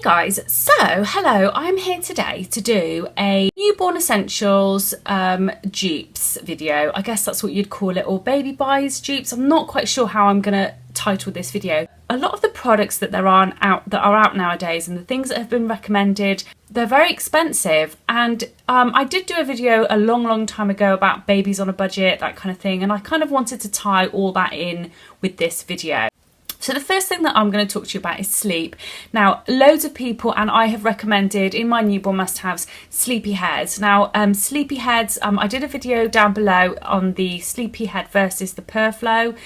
Guys, so hello, I'm here today to do a newborn essentials dupes video. I guess that's what you'd call it, or baby buys dupes. I'm not quite sure how I'm gonna title this video. A lot of the products that are out nowadays and the things that have been recommended, they're very expensive, and I did do a video a long time ago about babies on a budget, that kind of thing, and I kind of wanted to tie all that in with this video. So the first thing that I'm going to talk to you about is sleep. Now, loads of people, and I have recommended in my newborn must-haves, Sleepyheads. Now, Sleepyheads, I did a video down below on the Sleepyhead versus the Purflo,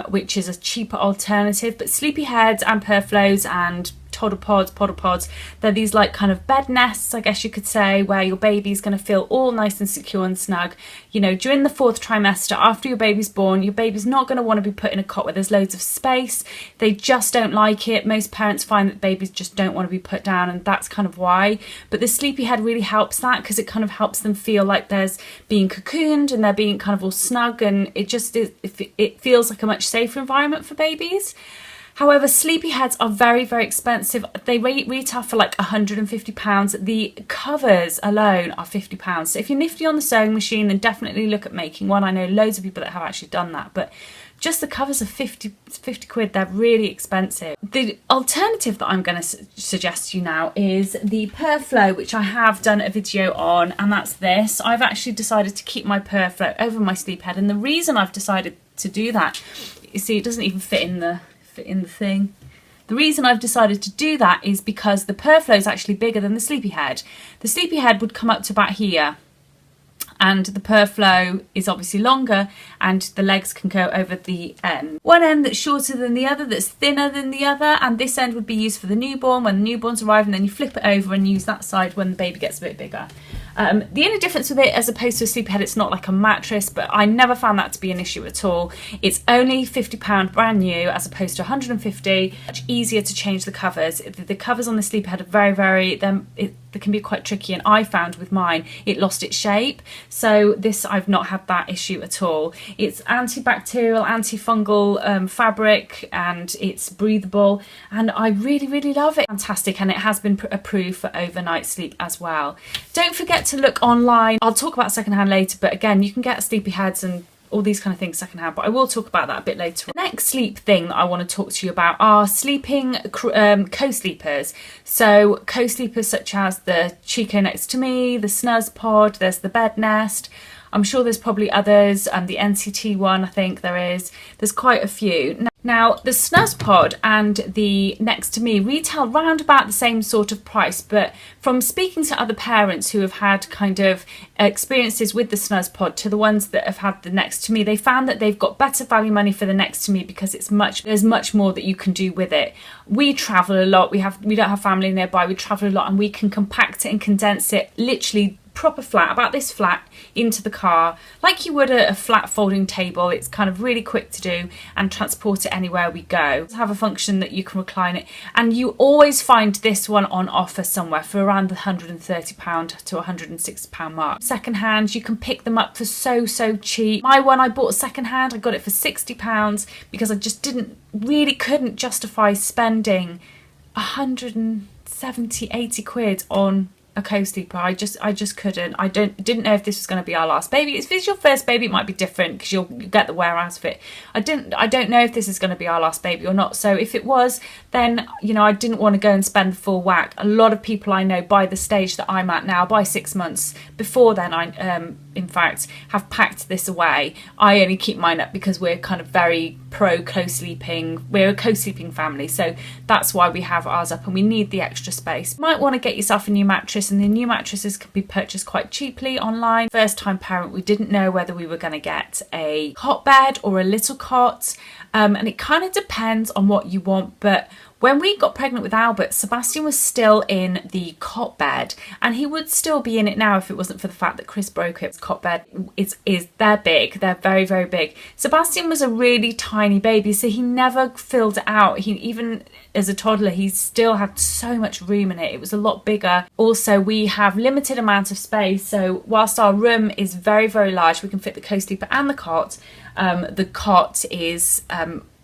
which is a cheaper alternative. But Sleepyheads and Purflos and toddle pods, they're these like kind of bed nests, I guess you could say, where your baby's going to feel all nice and secure and snug. You know, during the 4th trimester, after your baby's born, your baby's not going to want to be put in a cot where there's loads of space. They just don't like it. Most parents find that babies just don't want to be put down, and that's kind of why. But the Sleepyhead really helps that, because it kind of helps them feel like there's being cocooned and they're being kind of all snug, and it just is, it feels like a much safer environment for babies. However, Sleepyheads are very expensive. They retail for like £150. The covers alone are £50. So if you're nifty on the sewing machine, then definitely look at making one. I know loads of people that have actually done that, but just the covers are 50 quid. They're really expensive. The alternative that I'm going to suggest to you now is the Purflo, which I have done a video on, and that's this. I've actually decided to keep my Purflo over my Sleepyhead, and the reason I've decided to do that, you see, it doesn't even fit in the thing. The reason I've decided to do that is because the Purflo is actually bigger than the Sleepyhead. The Sleepyhead would come up to about here, and the Purflo is obviously longer, and the legs can go over the end. One end that's shorter than the other, that's thinner than the other, and this end would be used for the newborn when the newborn's arrive, and then you flip it over and use that side when the baby gets a bit bigger. The only difference with it, as opposed to a Sleepyhead, it's not like a mattress, but I never found that to be an issue at all. It's only £50 brand new, as opposed to £150. Much easier to change the covers. The covers on the Sleepyhead are they can be quite tricky, and I found with mine it lost its shape. So this, I've not had that issue at all. It's antibacterial, antifungal fabric, and it's breathable, and I really love it. Fantastic, and it has been approved for overnight sleep as well. Don't forget to look online. I'll talk about secondhand later, but again, you can get Sleepyheads and all these kind of things secondhand, but I will talk about that a bit later. The next sleep thing that I want to talk to you about are sleeping co-sleepers. So co-sleepers such as the Chico Next to Me, the Snuzz Pod, there's the Bed Nest. I'm sure there's probably others, the NCT one, I think there is. There's quite a few. Now, the Snuzz Pod and the Next to Me retail round about the same sort of price, but from speaking to other parents who have had kind of experiences with the Snuzz Pod to the ones that have had the Next to Me, they found that they've got better value money for the Next to Me, because there's much more that you can do with it. We travel a lot. We don't have family nearby. We travel a lot, and we can compact it and condense it literally proper flat, about this flat, into the car like you would a flat folding table. It's kind of really quick to do and transport it anywhere we go. Have a function that you can recline it, and you always find this one on offer somewhere for around the £130 to £160 mark. Second hand, you can pick them up for so cheap. My one I bought second hand, I got it for £60 because I just couldn't justify spending 170, 80 quid on a co-sleeper. I just couldn't. I didn't know if this was going to be our last baby. If it's your first baby, it might be different because you'll get the wear out of it. I don't know if this is going to be our last baby or not. So if it was, then I didn't want to go and spend full whack. A lot of people I know, by the stage that I'm at now, by 6 months before then, I in fact have packed this away. I only keep mine up because we're kind of very pro co-sleeping. We're a co-sleeping family, so that's why we have ours up, and we need the extra space. You might want to get yourself a new mattress, and the new mattresses can be purchased quite cheaply online. First time parent, we didn't know whether we were going to get a cot bed or a little cot, and it kind of depends on what you want. But when we got pregnant with Albert, Sebastian was still in the cot bed, and he would still be in it now if it wasn't for the fact that Chris broke it. Cot bed they're big, they're very big. Sebastian was a really tiny baby, so he never filled it out. Even as a toddler, he still had so much room in it. It was a lot bigger. Also, we have limited amount of space, so whilst our room is very large, we can fit the co-sleeper and the cot. The cot is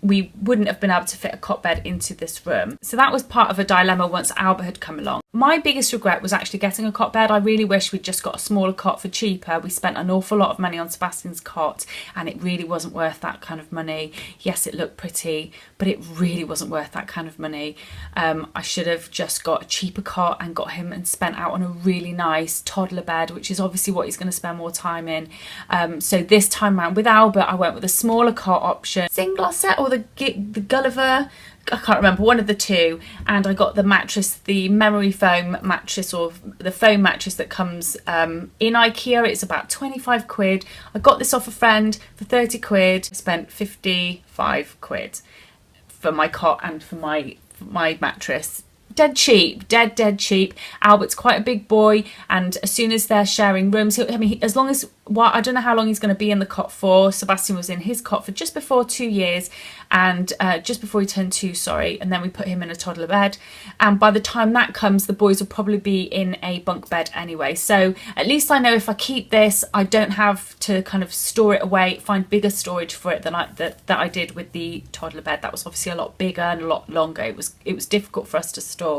we wouldn't have been able to fit a cot bed into this room. So that was part of a dilemma once Albert had come along. My biggest regret was actually getting a cot bed. I really wish we'd just got a smaller cot for cheaper. We spent an awful lot of money on Sebastian's cot and it really wasn't worth that kind of money. Yes, it looked pretty, but it really wasn't worth that kind of money. I should have just got a cheaper cot and got him and spent out on a really nice toddler bed, which is obviously what he's going to spend more time in. So this time around with Albert, I went with a smaller cot option. Singlass or the Gulliver, I can't remember, one of the two, and I got the mattress, the memory foam mattress, or the foam mattress that comes in IKEA. It's about 25 quid. I got this off a friend for 30 quid. I spent 55 quid for my cot and for my mattress. Dead cheap, dead cheap. Albert's quite a big boy, and as soon as they're sharing rooms, I mean, as long as, well, I don't know how long he's going to be in the cot for. Sebastian was in his cot for just before 2 years, and just before he turned 2, sorry, and then we put him in a toddler bed, and by the time that comes, the boys will probably be in a bunk bed anyway. So at least I know if I keep this, I don't have to kind of store it away, find bigger storage for it than that I did with the toddler bed. That was obviously a lot bigger and a lot longer. It was difficult for us to store.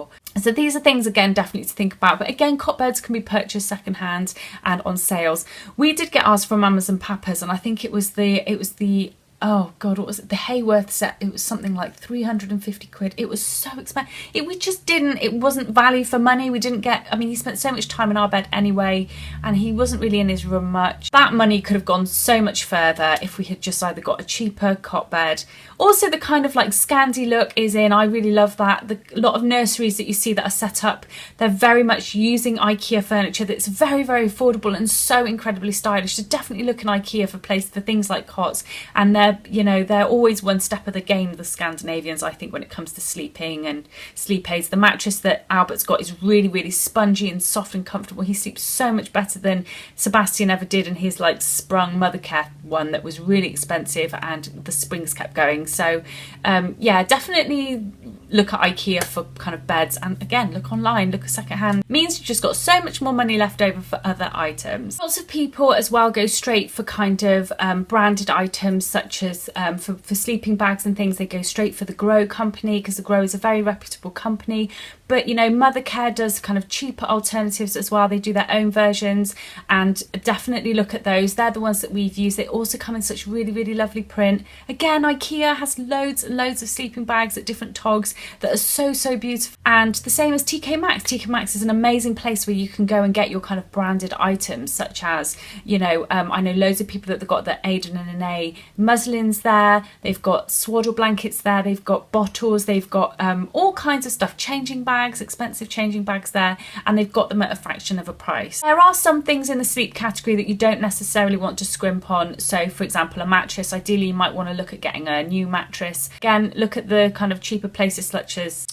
So these are things, again, definitely to think about. But again, cot beds can be purchased secondhand and on sales. We did get ours from Mamas and Papas, and I think it was the oh god, what was it, the Hayworth set. It was something like 350 quid. It was so expensive. It wasn't value for money. We didn't get, I mean, he spent so much time in our bed anyway, and he wasn't really in his room much. That money could have gone so much further if we had just either got a cheaper cot bed. Also, the kind of like Scandi look is in. I really love that. A lot of nurseries that you see that are set up, they're very much using IKEA furniture that's very, very affordable and so incredibly stylish. So definitely look in IKEA for things like cots, and they're always one step of the game, the Scandinavians, I think, when it comes to sleeping and sleep aids. The mattress that Albert's got is really, really spongy and soft and comfortable. He sleeps so much better than Sebastian ever did in his like sprung Mothercare one that was really expensive and the springs kept going. So yeah, definitely look at IKEA for kind of beds, and again, look online, look at secondhand. Means you've just got so much more money left over for other items. Lots of people as well go straight for kind of branded items, such as for sleeping bags and things. They go straight for the Grow company because the Grow is a very reputable company. But you know, Mothercare does kind of cheaper alternatives as well. They do their own versions, and definitely look at those. They're the ones that we've used. They also come in such really, really lovely print. Again, IKEA has loads and loads of sleeping bags at different togs that are so, so beautiful. And the same as TK Maxx. TK Maxx is an amazing place where you can go and get your kind of branded items, such as, you know, I know loads of people that have got the Aiden and Anae muslins there. They've got swaddle blankets there. They've got bottles. They've got all kinds of stuff, changing bags, expensive changing bags there, and they've got them at a fraction of a price. There are some things in the sleep category that you don't necessarily want to scrimp on. So for example, a mattress, ideally you might want to look at getting a new mattress. Again, look at the kind of cheaper places such as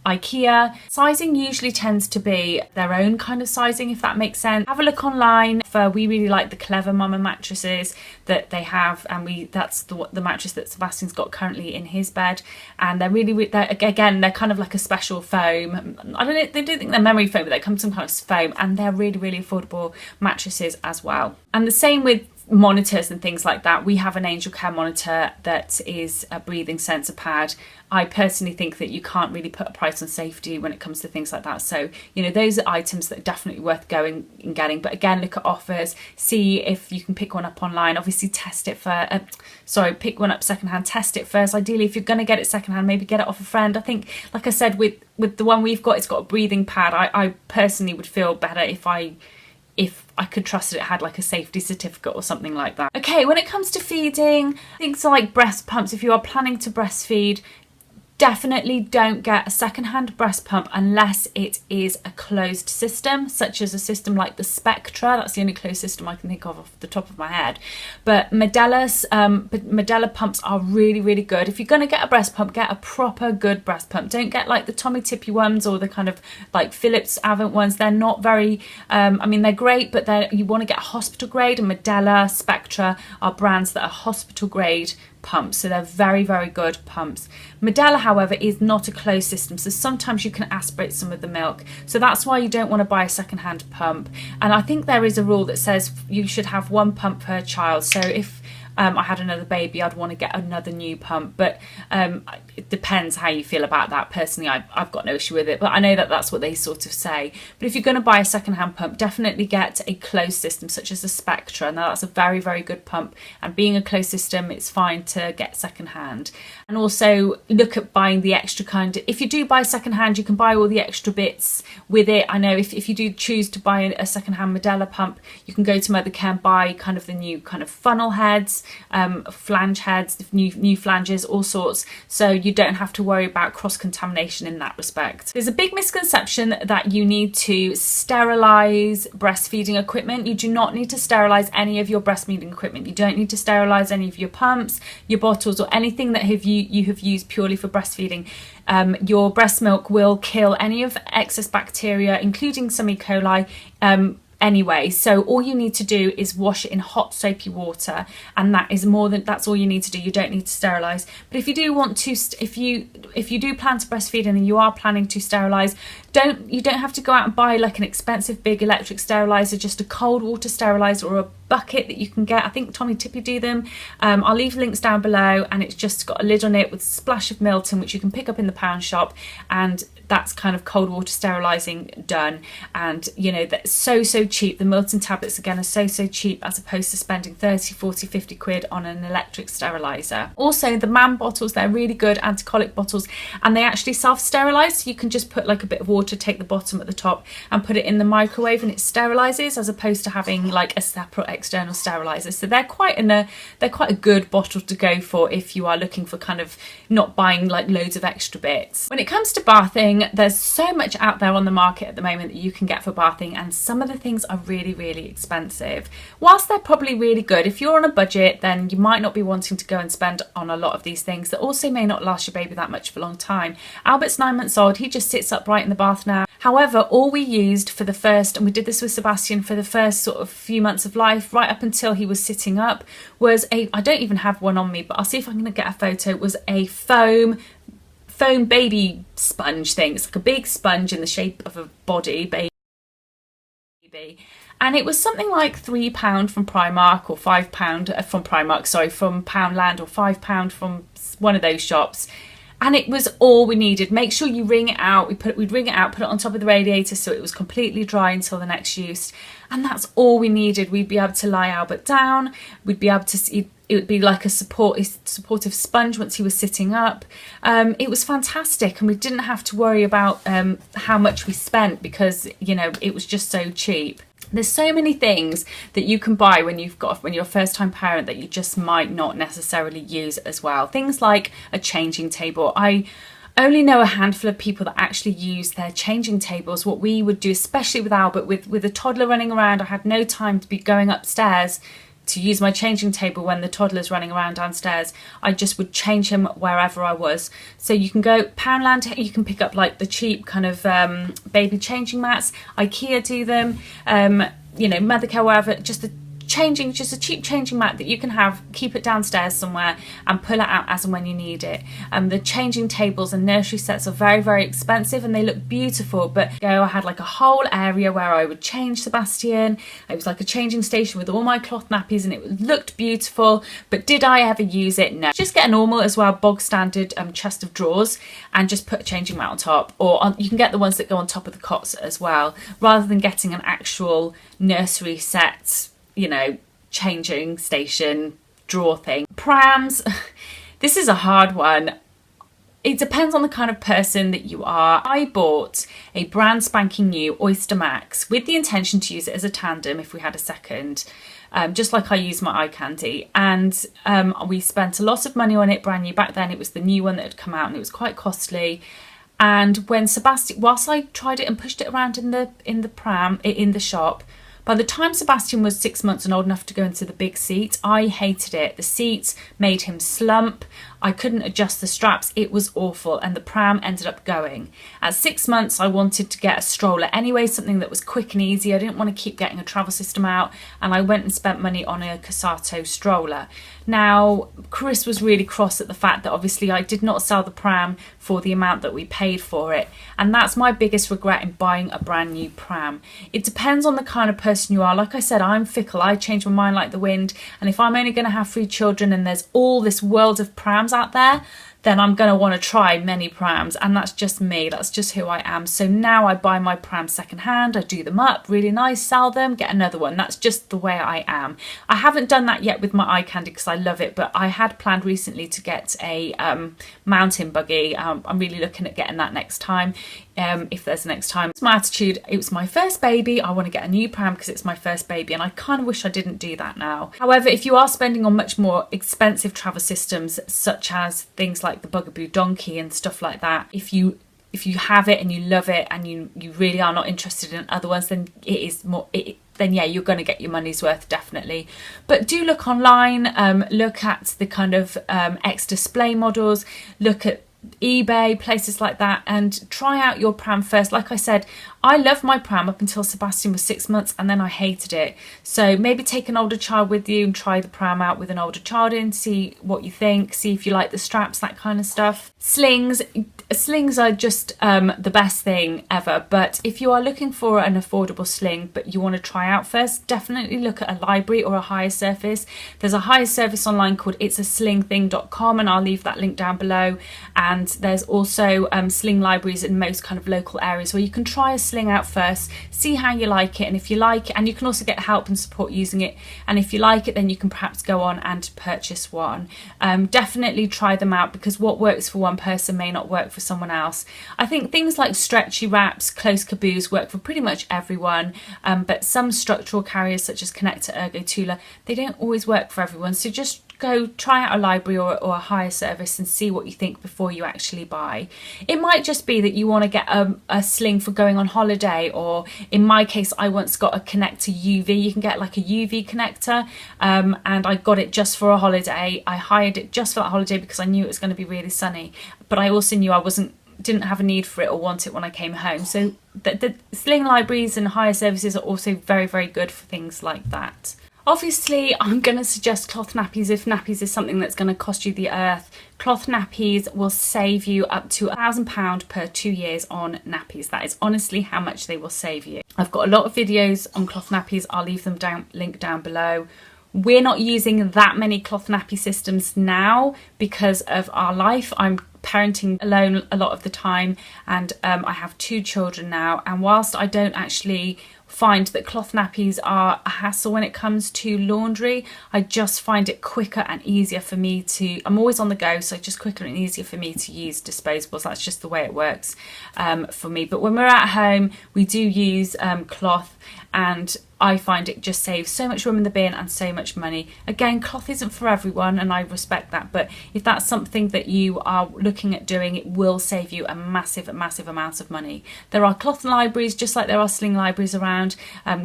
IKEA. Sizing usually tends to be their own kind of sizing, if that makes sense. Have a look online. We really like the Clever Mama mattresses that they have, and that's the mattress that Sebastian's got currently in his bed, and they're really, they're kind of like a special foam. I don't know, they don't think they're memory foam, but they come some kind of foam, and they're really, really affordable mattresses as well. And the same with monitors and things like that. We have an Angelcare monitor that is a breathing sensor pad. I personally think that you can't really put a price on safety when it comes to things like that. So, you know, those are items that are definitely worth going and getting. But again, look at offers, see if you can pick one up online. Obviously test it pick one up secondhand, test it first. Ideally, if you're going to get it secondhand, maybe get it off a friend. I think, like I said, with the one we've got, it's got a breathing pad. I personally would feel better if I could trust it had like a safety certificate or something like that. Okay, when it comes to feeding, things like breast pumps, if you are planning to breastfeed, definitely don't get a secondhand breast pump unless it is a closed system, such as a system like the Spectra. That's the only closed system I can think of off the top of my head. But Medela pumps are really, really good. If you're going to get a breast pump, get a proper good breast pump. Don't get like the Tommy Tippy ones or the kind of like Philips Avent ones. They're not very, I mean, they're great, but you want to get a hospital grade, and Medela, Spectra are brands that are hospital grade pumps, so they're very, very good pumps. Medela, however, is not a closed system, so sometimes you can aspirate some of the milk, so that's why you don't want to buy a second-hand pump. And I think there is a rule that says you should have one pump per child. So if I had another baby, I'd want to get another new pump. But it depends how you feel about that. Personally, I've got no issue with it, but I know that that's what they sort of say. But if you're going to buy a second-hand pump, definitely get a closed system such as the Spectra. Now that's a very, very good pump, and being a closed system, it's fine to get second-hand. And also look at buying the extra kind. If you do buy second-hand, you can buy all the extra bits with it. I know if you do choose to buy a second-hand Medela pump, you can go to Mothercare and buy kind of the new kind of funnel heads, flange heads, new flanges, all sorts, so you don't have to worry about cross-contamination in that respect. There's a big misconception that you need to sterilise breastfeeding equipment. You do not need to sterilise any of your breastfeeding equipment. You don't need to sterilise any of your pumps, your bottles, or anything that you have used purely for breastfeeding. Your breast milk will kill any of excess bacteria, including some E. coli, anyway, so all you need to do is wash it in hot soapy water, and that's all you need to do. You don't need to sterilise. But if you do want to, if you do plan to breastfeed and you are planning to sterilise, you don't have to go out and buy like an expensive big electric steriliser. Just a cold water steriliser or a bucket that you can get. I think Tommy Tippy do them. I'll leave links down below, and it's just got a lid on it with a splash of Milton, which you can pick up in the pound shop, and that's kind of cold water sterilising done. And you know, that's so cheap. The Milton tablets again are so cheap, as opposed to spending 30, 40, 50 quid on an electric steriliser. Also, the MAM bottles, they're really good anti-colic bottles, and they actually self-sterilise, so you can just put like a bit of water, take the bottom at the top and put it in the microwave, and it sterilises, as opposed to having like a separate external steriliser. So they're quite a good bottle to go for if you are looking for kind of not buying like loads of extra bits. When it comes to bathing, there's so much out there on the market at the moment that you can get for bathing, and some of the things are really expensive. Whilst they're probably really good, if you're on a budget, then you might not be wanting to go and spend on a lot of these things that also may not last your baby that much for a long time. Albert's 9 months old, he just sits upright in the bath now. However, all we used for the first, and we did this with Sebastian for the first sort of few months of life, right up until he was sitting up, was I don't even have one on me, but I'll see if I'm going to get a photo, was a foam baby sponge thing. It's like a big sponge in the shape of a body, baby. And it was something like £3 from Primark, or £5 from Primark, sorry, from Poundland, or £5 from one of those shops. And it was all we needed. Make sure you wring it out. We'd wring it out, put it on top of the radiator so it was completely dry until the next use. And that's all we needed. We'd be able to lie Albert down. We'd be able to see, it would be like a supportive sponge once he was sitting up. It was fantastic, and we didn't have to worry about how much we spent, because, you know, it was just so cheap. There's so many things that you can buy when you're a first-time parent that you just might not necessarily use as well. Things like a changing table. I only know a handful of people that actually use their changing tables. What we would do, especially with Albert, with a toddler running around, I had no time to be going upstairs to use my changing table when the toddler's running around downstairs. I just would change him wherever I was. So you can go Poundland, you can pick up like the cheap kind of baby changing mats. IKEA do them, you know, Mothercare, wherever, just a cheap changing mat that you can have, keep it downstairs somewhere and pull it out as and when you need it. The changing tables and nursery sets are very expensive, and they look beautiful, but I had like a whole area where I would change Sebastian. It was like a changing station with all my cloth nappies, and it looked beautiful, but did I ever use it? No. Just get a normal as well, bog standard chest of drawers, and just put a changing mat on top, or you can get the ones that go on top of the cots as well, rather than getting an actual nursery set, you know, changing station drawer thing. Prams, this is a hard one. It depends on the kind of person that you are. I bought a brand spanking new Oyster Max with the intention to use it as a tandem if we had a second, just like I use my eye candy. And we spent a lot of money on it brand new. Back then it was the new one that had come out, and it was quite costly. And when Sebastian, whilst I tried it and pushed it around in the shop, by the time Sebastian was 6 months and old enough to go into the big seat, I hated it. The seats made him slump. I couldn't adjust the straps. It was awful, and the pram ended up going. At 6 months, I wanted to get a stroller anyway, something that was quick and easy. I didn't want to keep getting a travel system out, and I went and spent money on a Casato stroller. Now, Chris was really cross at the fact that obviously I did not sell the pram for the amount that we paid for it, and that's my biggest regret in buying a brand new pram. It depends on the kind of person you are. Like I said, I'm fickle. I change my mind like the wind, and if I'm only going to have 3 children and there's all this world of prams out there, then I'm going to want to try many prams, and that's just me, that's just who I am. So now I buy my prams secondhand, I do them up really nice, sell them, get another one. That's just the way I am. I haven't done that yet with my eye candy because I love it, but I had planned recently to get a mountain buggy. I'm really looking at getting that next time. If there's a next time. It's my attitude. It was my first baby. I want to get a new pram because it's my first baby, and I kind of wish I didn't do that now. However, if you are spending on much more expensive travel systems, such as things like the Bugaboo Donkey and stuff like that, if you have it and you love it and you really are not interested in other ones, then then yeah, you're going to get your money's worth, definitely. But do look online, look at the kind of ex-display models, look at eBay, places like that, and try out your pram first. Like I said, I loved my pram up until Sebastian was 6 months, and then I hated it. So maybe take an older child with you and try the pram out with an older child in, see what you think, see if you like the straps, that kind of stuff. Slings are just the best thing ever, but if you are looking for an affordable sling but you want to try out first, definitely look at a library or a hire service. There's a hire service online called itsaslingthing.com, and I'll leave that link down below. And there's also sling libraries in most kind of local areas where you can try a sling out first, see how you like it, and if you like it, and you can also get help and support using it, and if you like it, then you can perhaps go on and purchase one. Definitely try them out, because what works for one person may not work for someone else. I think things like stretchy wraps, close caboose work for pretty much everyone, but some structural carriers such as Connector, Ergo, Tula, they don't always work for everyone. So just go try out a library or a hire service and see what you think before you actually buy. It might just be that you want to get a sling for going on holiday, or in my case I once got a connector UV. You can get like a UV connector, and I got it just for a holiday. I hired it just for that holiday because I knew it was going to be really sunny, but I also knew I didn't have a need for it or want it when I came home. So the sling libraries and hire services are also very, very good for things like that. Obviously, I'm going to suggest cloth nappies if nappies is something that's going to cost you the earth. Cloth nappies will save you up to £1,000 per 2 years on nappies. That is honestly how much they will save you. I've got a lot of videos on cloth nappies. I'll leave them linked down below. We're not using that many cloth nappy systems now because of our life. I'm parenting alone a lot of the time, and I have 2 children now, and whilst I don't actually find that cloth nappies are a hassle when it comes to laundry, I just find it quicker and easier for me to, I'm always on the go, so just quicker and easier for me to use disposables. That's just the way it works for me. But when we're at home, we do use cloth, and I find it just saves so much room in the bin and so much money. Again, cloth isn't for everyone, and I respect that, but if that's something that you are looking at doing, it will save you a massive amount of money. There are cloth libraries just like there are sling libraries around,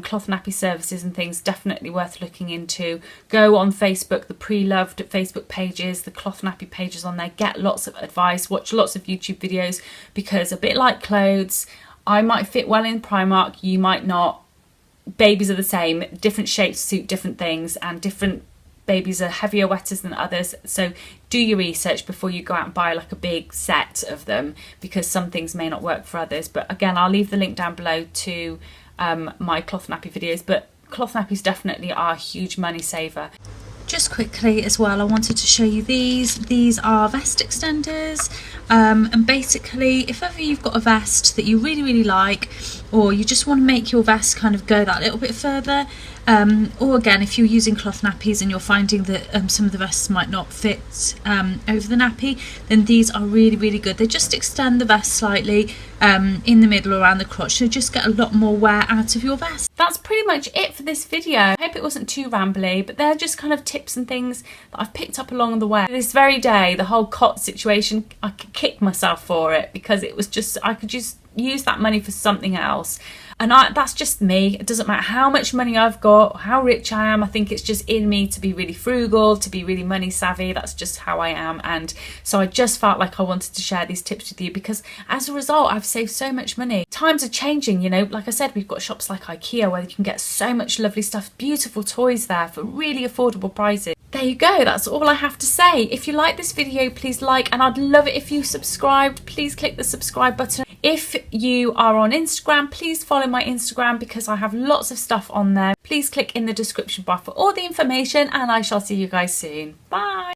cloth nappy services and things, definitely worth looking into. Go on Facebook, the pre-loved Facebook pages, the cloth nappy pages on there, get lots of advice, watch lots of YouTube videos, because a bit like clothes, I might fit well in Primark, you might not. Babies are the same, different shapes suit different things, and different babies are heavier wetters than others. So do your research before you go out and buy like a big set of them, because some things may not work for others. But again, I'll leave the link down below to my cloth nappy videos, but cloth nappies definitely are a huge money saver. Just quickly as well, I wanted to show you these. These are vest extenders, and basically if ever you've got a vest that you really like, or you just want to make your vest kind of go that little bit further, or again if you're using cloth nappies and you're finding that some of the vests might not fit over the nappy, then these are really good. They just extend the vest slightly in the middle around the crotch, so just get a lot more wear out of your vest. That's pretty much it for this video. I hope it wasn't too rambly, but they're just kind of tips and things that I've picked up along the way. This very day, the whole cot situation, I could kick myself for it, because it was just, I could just use that money for something else. And that's just me. It doesn't matter how much money I've got, how rich I am. I think it's just in me to be really frugal, to be really money savvy. That's just how I am. And so I just felt like I wanted to share these tips with you, because as a result, I've saved so much money. Times are changing, you know, like I said, we've got shops like IKEA where you can get so much lovely stuff, beautiful toys there for really affordable prices. There you go, that's all I have to say. If you like this video, please like, and I'd love it if you subscribed. Please click the subscribe button. If you are on Instagram, please follow my Instagram because I have lots of stuff on there. Please click in the description bar for all the information, and I shall see you guys soon. Bye.